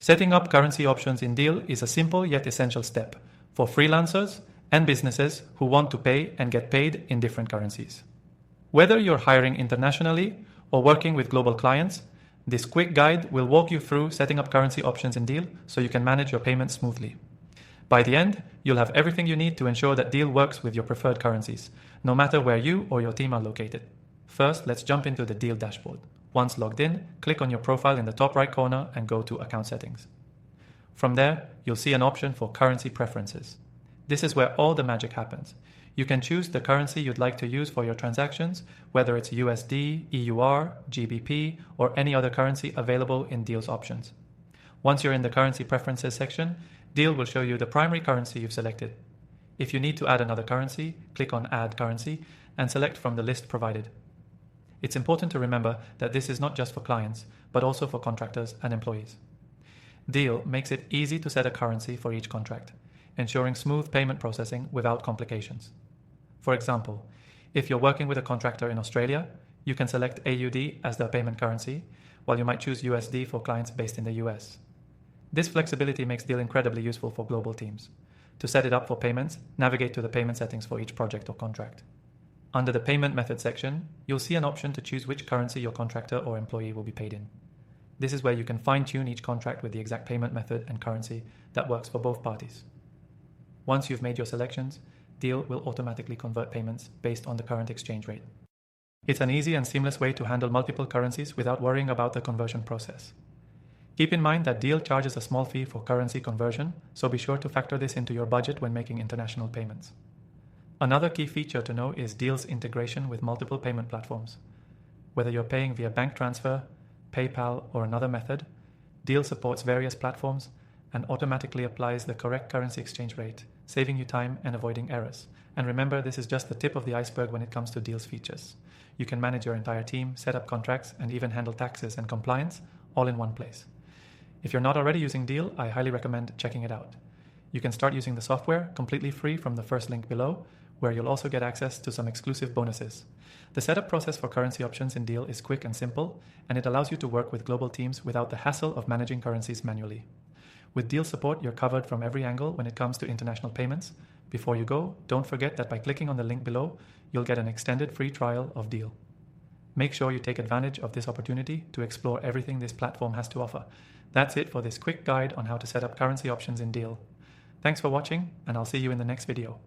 Setting up currency options in Deel is a simple yet essential step for freelancers and businesses who want to pay and get paid in different currencies. Whether you're hiring internationally or working with global clients, this quick guide will walk you through setting up currency options in Deel so you can manage your payments smoothly. By the end, you'll have everything you need to ensure that Deel works with your preferred currencies, no matter where you or your team are located. First, let's jump into the Deel dashboard. Once logged in, click on your profile in the top right corner and go to Account Settings. From there, you'll see an option for Currency Preferences. This is where all the magic happens. You can choose the currency you'd like to use for your transactions, whether it's USD, EUR, GBP, or any other currency available in Deel's options. Once you're in the Currency Preferences section, Deel will show you the primary currency you've selected. If you need to add another currency, click on Add Currency and select from the list provided. It's important to remember that this is not just for clients, but also for contractors and employees. Deel makes it easy to set a currency for each contract, ensuring smooth payment processing without complications. For example, if you're working with a contractor in Australia, you can select AUD as their payment currency, while you might choose USD for clients based in the US. This flexibility makes Deel incredibly useful for global teams. To set it up for payments, navigate to the payment settings for each project or contract. Under the Payment Method section, you'll see an option to choose which currency your contractor or employee will be paid in. This is where you can fine-tune each contract with the exact payment method and currency that works for both parties. Once you've made your selections, Deel will automatically convert payments based on the current exchange rate. It's an easy and seamless way to handle multiple currencies without worrying about the conversion process. Keep in mind that Deel charges a small fee for currency conversion, so be sure to factor this into your budget when making international payments. Another key feature to know is Deel's integration with multiple payment platforms. Whether you're paying via bank transfer, PayPal, or another method, Deel supports various platforms and automatically applies the correct currency exchange rate, saving you time and avoiding errors. And remember, this is just the tip of the iceberg when it comes to Deel's features. You can manage your entire team, set up contracts, and even handle taxes and compliance all in one place. If you're not already using Deel, I highly recommend checking it out. You can start using the software completely free from the first link below, where you'll also get access to some exclusive bonuses. The setup process for currency options in Deel is quick and simple, and it allows you to work with global teams without the hassle of managing currencies manually. With Deel support, you're covered from every angle when it comes to international payments. Before you go, don't forget that by clicking on the link below, you'll get an extended free trial of Deel. Make sure you take advantage of this opportunity to explore everything this platform has to offer. That's it for this quick guide on how to set up currency options in Deel. Thanks for watching, and I'll see you in the next video.